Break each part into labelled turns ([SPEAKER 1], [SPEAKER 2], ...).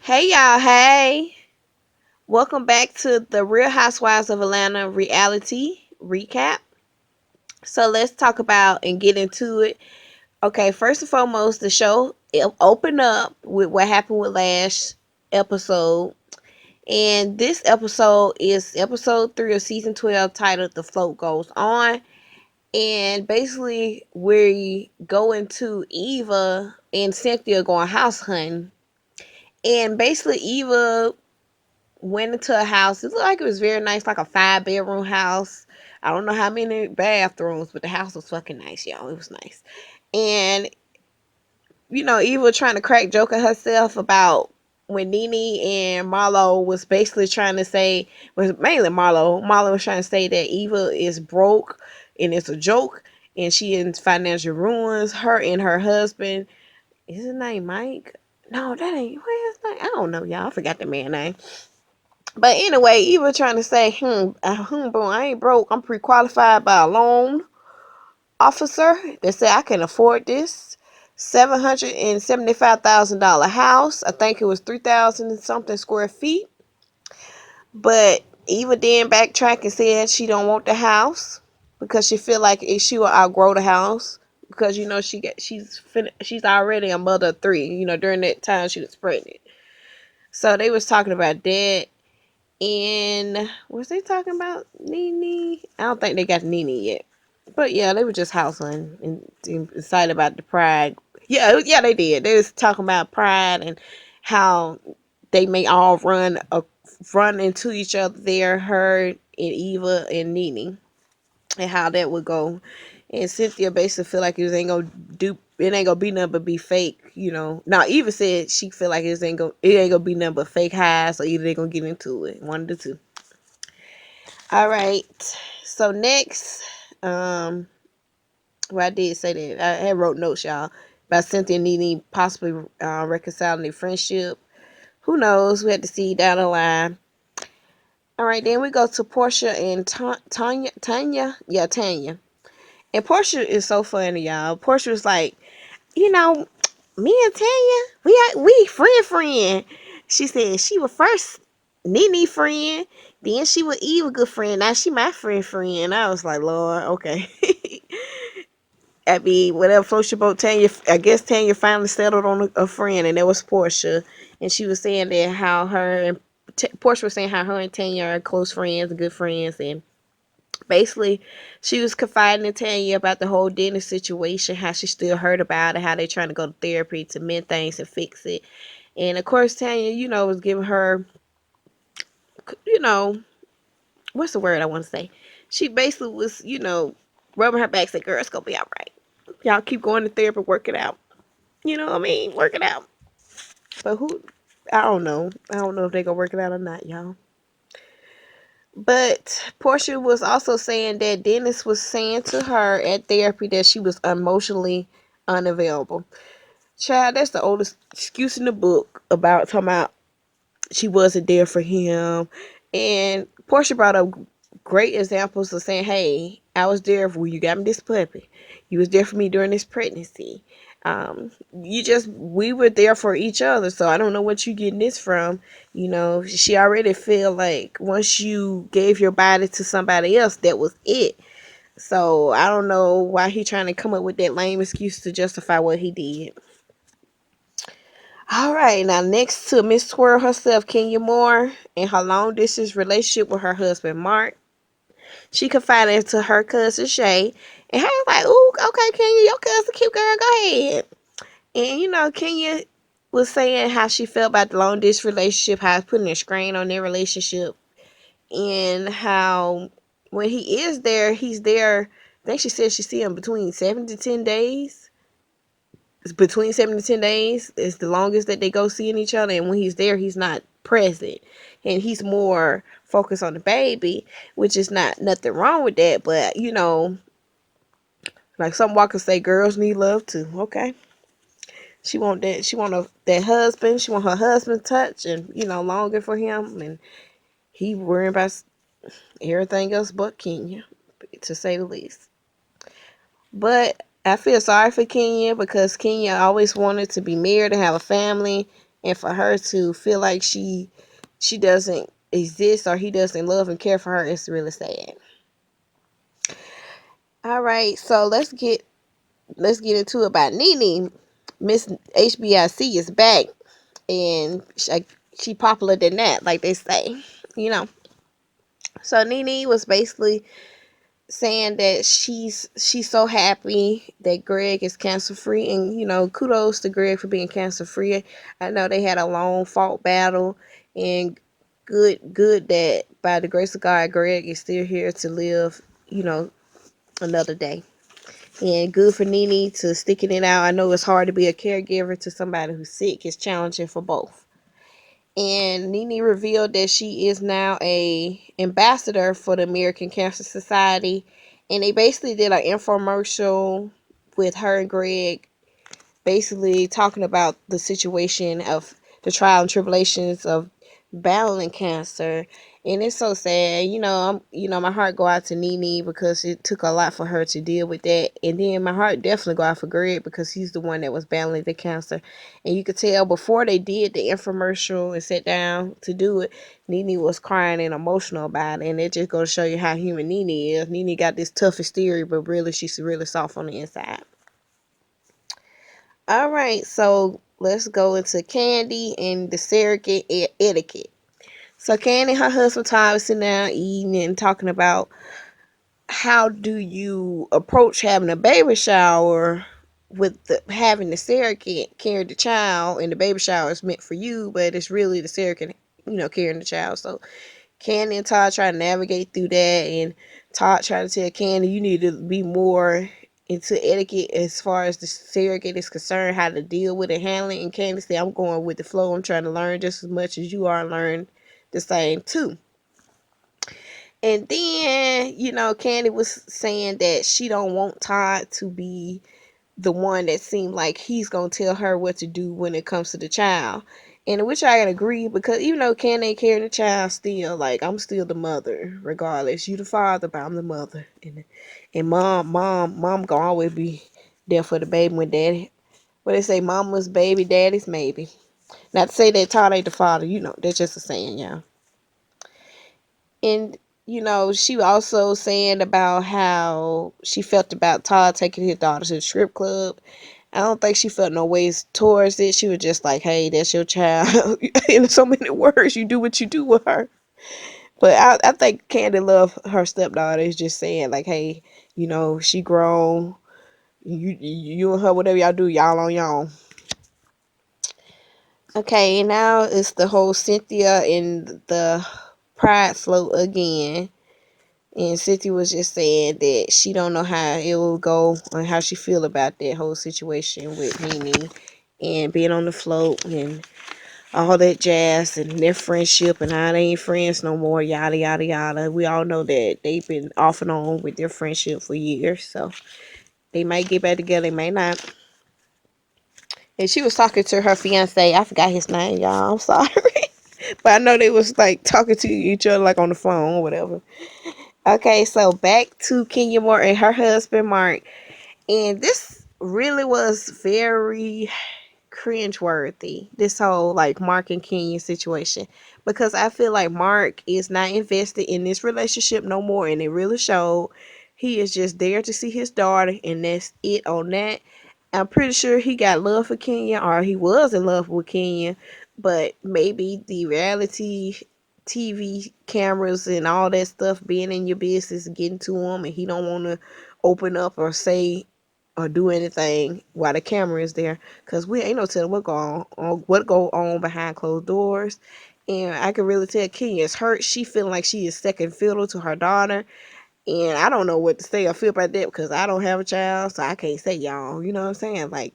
[SPEAKER 1] Hey y'all, hey. Welcome back to the Real Housewives of Atlanta reality recap. So let's talk about and get into it. Okay, first and foremost, the show opened up with what happened with last episode. And this episode is episode 3 of season 12 titled The Float Goes On. And basically we go into Eva and Cynthia going house hunting. And basically Eva went into a house. It looked like it was very nice, like a 5-bedroom house. I don't know how many bathrooms, but the house was fucking nice, y'all. It was nice. And, Eva trying to crack joke at herself about when Nene and Marlo was basically trying to say, was mainly Marlo. Marlo was trying to say that Eva is broke and it's a joke and she in financial ruins. Her and her husband, is his name Mike? No, that ain't, what is his name? I don't know, y'all. I forgot the man's name. But anyway, Eva trying to say, boy, I ain't broke. I'm pre-qualified by a loan officer that said I can afford this $775,000 house. I think it was 3,000 and something square feet. But Eva then backtracked and said she don't want the house because she feel like she will outgrow the house because she's already a mother of 3. During that time she was pregnant. So they was talking about that. And was they talking about Nene? I don't think they got Nene yet. But yeah, they were just house hunting and excited about the pride. Yeah, they did. They was talking about pride and how they may all run into each other there, her and Eva and Nene, and how that would go. And Cynthia basically feel like it ain't gonna be nothing but be fake. Now Eva said she feel like it ain't gonna be nothing but fake highs, so either they gonna get into it. One of the two. All right. So next, well, I did say that I had wrote notes, y'all, about Cynthia and Nene possibly reconciling their friendship. Who knows? We had to see down the line. All right, then we go to Porsha and Tanya. Yeah, Tanya. And Porsha is so funny, y'all. Porsha was like, you know, me and Tanya, we friend. She said she was first Nene friend, then she was Eva good friend. Now she my friend. I was like, Lord, okay. I mean, whatever floats your boat, Tanya. I guess Tanya finally settled on a friend, and that was Porsha. And she was saying that how her and Porsha was saying how her and Tanya are close friends, good friends, and basically she was confiding in Tanya about the whole dinner situation, how she still heard about it, how they trying to go to therapy to mend things and fix it. And of course Tanya, was giving her, you know, what's the word I want to say? She basically was, rubbing her back, saying, girl, it's gonna be all right. Y'all keep going to therapy, work it out. You know what I mean? Work it out. But who, I don't know. I don't know if they gonna work it out or not, y'all. But Portia was also saying that Dennis was saying to her at therapy that she was emotionally unavailable. Child, that's the oldest excuse in the book about talking about she wasn't there for him. And Portia brought up great examples of saying, hey, I was there for you got me this puppy. You was there for me during this pregnancy. We were there for each other. So I don't know what you getting this from. She already feel like once you gave your body to somebody else, that was it. So I don't know why he trying to come up with that lame excuse to justify what he did. All right, now next to Miss Twirl herself, Kenya Moore, and her long distance relationship with her husband Mark. She confided to her cousin Shay, and her was like, "Ooh, okay, Kenya, your cousin cute girl, go ahead." And Kenya was saying how she felt about the long distance relationship, how it's putting a strain on their relationship, and how when he is there, he's there. I think she said she see him between 7 to 10 days. Between 7 to 10 days is the longest that they go seeing each other, and when he's there, he's not present, and he's more focused on the baby, which is not nothing wrong with that. But like some walkers say, girls need love too. Okay. She want that. She want that husband. She want her husband touch and longer for him, and he worrying about everything else but Kenya, to say the least. But I feel sorry for Kenya because Kenya always wanted to be married and have a family, and for her to feel like she doesn't exist or he doesn't love and care for her, it's really sad. All right, so let's get into it about Nene. Miss HBIC is back, and she popular than that, like they say, you know. So Nene was basically saying that she's so happy that Greg is cancer free, and kudos to Greg for being cancer free. I know they had a long fought battle, and good that by the grace of God, Greg is still here to live, another day. And good for Nene to sticking it out. I know it's hard to be a caregiver to somebody who's sick. It's challenging for both. And Nene revealed that she is now a ambassador for the American Cancer Society, and they basically did an infomercial with her and Greg, basically talking about the situation of the trial and tribulations of battling cancer. And it's so sad. My heart go out to Nene because it took a lot for her to deal with that. And then my heart definitely go out for Greg because he's the one that was battling the cancer. And you could tell before they did the infomercial and sat down to do it, Nene was crying and emotional about it. And it just goes to show you how human Nene is. Nene got this tough exterior, but really she's really soft on the inside. All right, so let's go into Kandi and the surrogate etiquette. So Kandi and her husband Todd was sitting down eating and talking about how do you approach having a baby shower with having the surrogate carry the child, and the baby shower is meant for you, but it's really the surrogate, carrying the child. So Kandi and Todd try to navigate through that, and Todd tried to tell Kandi, you need to be more into etiquette as far as the surrogate is concerned, how to deal with it, handle it. And Kandi said, I'm going with the flow. I'm trying to learn just as much as you are, and learn the same too. And then, Kandi was saying that she don't want Todd to be the one that seemed like he's gonna tell her what to do when it comes to the child. And which I can agree, because even though Ken ain't carrying the child, still, like, I'm still the mother regardless. You the father, but I'm the mother. And mom gonna always be there for the baby when daddy. What they say, mama's baby, daddy's maybe. Not to say that Todd ain't the father, that's just a saying, yeah. And she was also saying about how she felt about Todd taking his daughter to the strip club. I don't think she felt no ways towards it. She was just like, hey, that's your child. In so many words, you do what you do with her. But I think Kandi love her stepdaughter. Is just saying, like, hey, she grown. You and her, whatever y'all do, y'all on y'all. Okay, now it's the whole Cynthia and the pride float again. And Cynthia was just saying that she don't know how it will go and how she feel about that whole situation with Nene and being on the float and all that jazz and their friendship and how they ain't friends no more, yada yada yada. We all know that they've been off and on with their friendship for years, so they might get back together, they may not. And she was talking to her fiance, I forgot his name, y'all, I'm sorry. But I know they was like talking to each other like on the phone or whatever. Okay, so back to Kenya Moore and her husband Mark. And this really was very cringeworthy, this whole like Mark and Kenya situation, because I feel like Mark is not invested in this relationship no more, and it really showed. He is just there to see his daughter, and that's it on that. I'm pretty sure he got love for Kenya, or he was in love with Kenya, but maybe the reality TV cameras and all that stuff being in your business getting to him, and he don't want to open up or say or do anything while the camera is there, because we ain't no telling what go on behind closed doors. And I can really tell Kenya is hurt. She feeling like she is second fiddle to her daughter, and I don't know what to say or feel about that, because I don't have a child, so I can't say, y'all, you know what I'm saying? Like,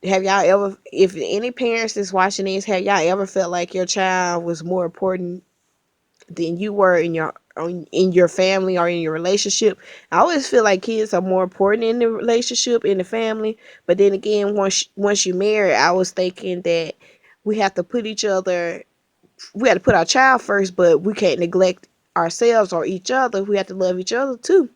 [SPEAKER 1] have y'all ever, if any parents that's watching this, have y'all ever felt like your child was more important than you were in your family or in your relationship? I always feel like kids are more important in the relationship, in the family. But then again, once you marry, I was thinking that we have to put each other, we have to put our child first, but we can't neglect ourselves or each other. We have to love each other too.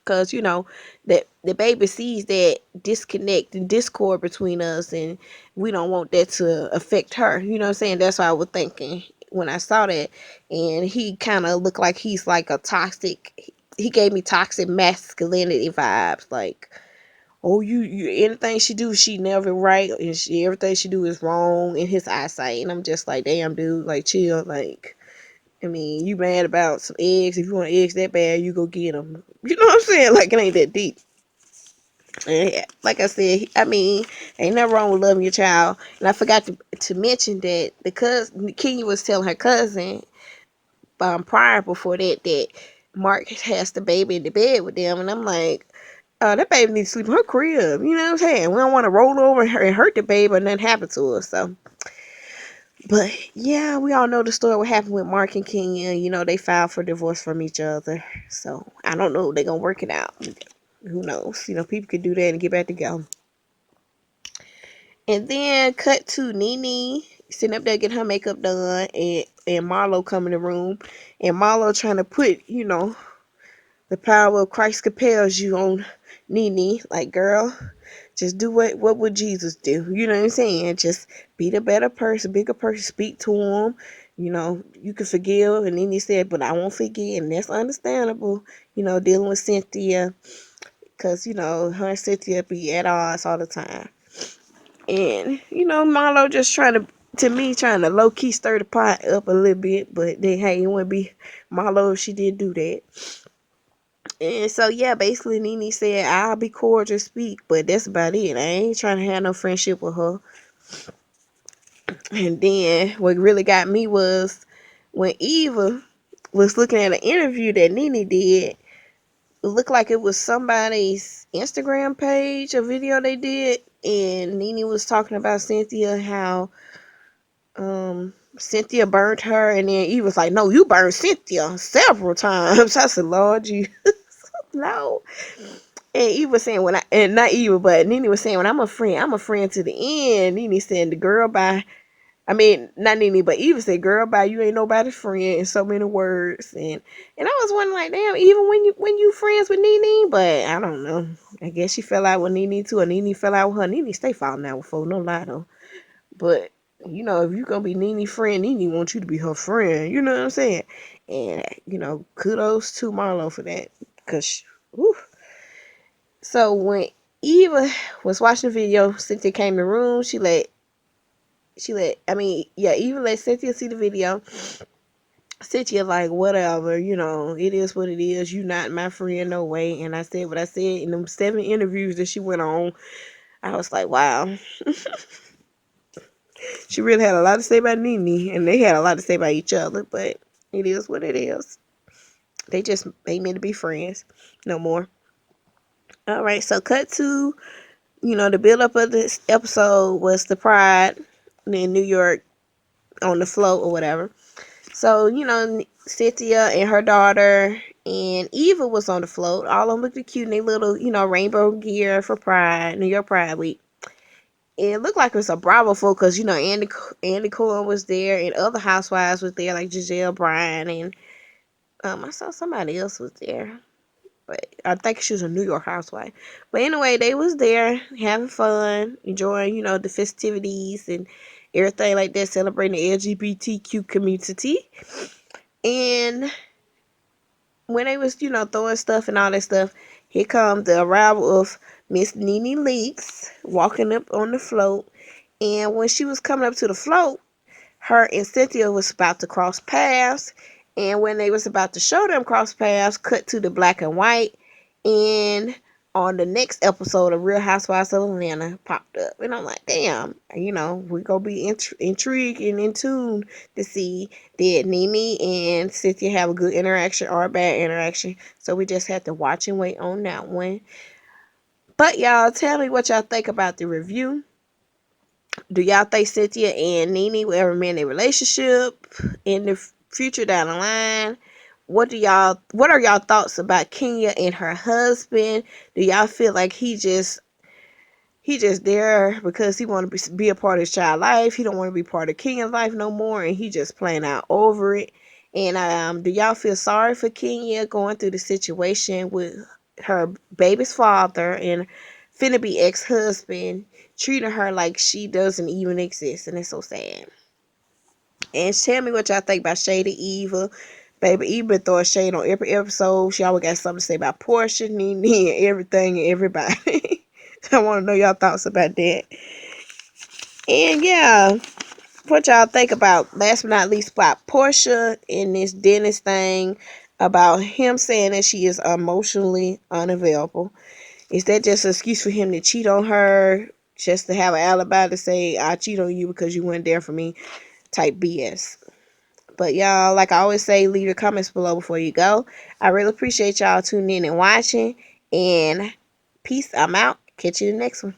[SPEAKER 1] Cause that the baby sees that disconnect and discord between us, and we don't want that to affect her. You know what I'm saying? That's what I was thinking when I saw that. And he kind of looked like he's like a toxic. He gave me toxic masculinity vibes. Like, oh, you anything she do, she never right, and everything she do is wrong in his eyesight. And I'm just like, damn, dude, like chill, like. I mean, you mad about some eggs. If you want eggs that bad, you go get them. You know what I'm saying? Like, it ain't that deep. And like I said, I mean, ain't nothing wrong with loving your child. And I forgot to mention that because Kenya was telling her cousin prior before that Mark has the baby in the bed with them. And I'm like, that baby needs to sleep in her crib. You know what I'm saying? We don't want to roll over and hurt the baby and nothing happen to her. So, but yeah, we all know the story what happened with Mark and Kenya. They filed for divorce from each other. So I don't know if they're gonna work it out. Who knows? People could do that and get back together. And then cut to Nene sitting up there getting her makeup done, and Marlo come in the room, and Marlo trying to put the power of Christ compels you on Nene. Like, girl, just do what would Jesus do? You know what I'm saying? Just be the better person, bigger person. Speak to him. You can forgive. And then he said, but I won't forget. And that's understandable, dealing with Cynthia. Because, her and Cynthia be at odds all the time. And, Marlo just trying to low-key stir the pot up a little bit. But then, hey, it wouldn't be Marlo if she did do that. And so, yeah, basically, Nene said, I'll be cordial, speak, but that's about it. I ain't trying to have no friendship with her. And then, what really got me was when Eva was looking at an interview that Nene did. It looked like it was somebody's Instagram page, a video they did. And Nene was talking about Cynthia, how Cynthia burnt her. And then Eva was like, no, you burned Cynthia several times. I said, Lord, you... no. And Eva was saying and not Eva, but Nene was saying, when I'm a friend to the end. Nene said, the girl by, I mean, not Nene, but Eva said, girl by, you ain't nobody's friend, in so many words. And I was wondering, like, damn, even when you friends with Nene, but I don't know. I guess she fell out with Nene too, or Nene fell out with her. Nene stay falling out with folks, no lie though. But, if you gonna be Nene's friend, Nene wants you to be her friend. You know what I'm saying? And, kudos to Marlo for that. Because, whew. So when Eva was watching the video, Cynthia came in the room. Eva let Cynthia see the video. Cynthia like, whatever, it is what it is. You not my friend, no way. And I said what I said in them 7 interviews that she went on. I was like, wow. She really had a lot to say about Nene, and they had a lot to say about each other, but it is what it is. They just ain't meant to be friends no more. All right, so cut to the build up of this episode was the Pride in New York on the float or whatever. So, Cynthia and her daughter and Eva was on the float. All of them looked cute in their little, rainbow gear for Pride, New York Pride Week. And it looked like it was a Bravo folk because, Andy Cohen was there and other housewives was there, like Giselle Bryan, and I saw somebody else was there. But I think she was a New York housewife. But anyway, they was there having fun, enjoying, the festivities and everything like that, celebrating the LGBTQ community. And when they was, throwing stuff and all that stuff, here comes the arrival of Miss Nene Leakes walking up on the float. And when she was coming up to the float, her and Cynthia was about to cross paths. And when they was about to show them cross paths, cut to the black and white. And on the next episode of Real Housewives of Atlanta popped up. And I'm like, damn, we're going to be intrigued and in tune to see did Nene and Cynthia have a good interaction or a bad interaction. So we just had to watch and wait on that one. But y'all, tell me what y'all think about the review. Do y'all think Cynthia and Nene will ever mend a relationship in the future down the line? What are y'all thoughts about Kenya and her husband? Do y'all feel like he just there because he want to be a part of his child's life? He don't want to be part of Kenya's life no more, and he just playing out over it. And do y'all feel sorry for Kenya going through the situation with her baby's father and finna be ex-husband treating her like she doesn't even exist, and it's so sad. And tell me what y'all think about Shady Eva. Baby Eva been throwing shade on every episode. She always got something to say about Porsha, Nene, and everything and everybody. I want to know y'all thoughts about that. And yeah, what y'all think about, last but not least, about Porsha and this Dennis thing, about him saying that she is emotionally unavailable. Is that just an excuse for him to cheat on her, just to have an alibi to say, I cheat on you because you weren't there for me, type BS? But y'all, like I always say, leave your comments below before you go. I really appreciate y'all tuning in and watching. And peace. I'm out. Catch you in the next one.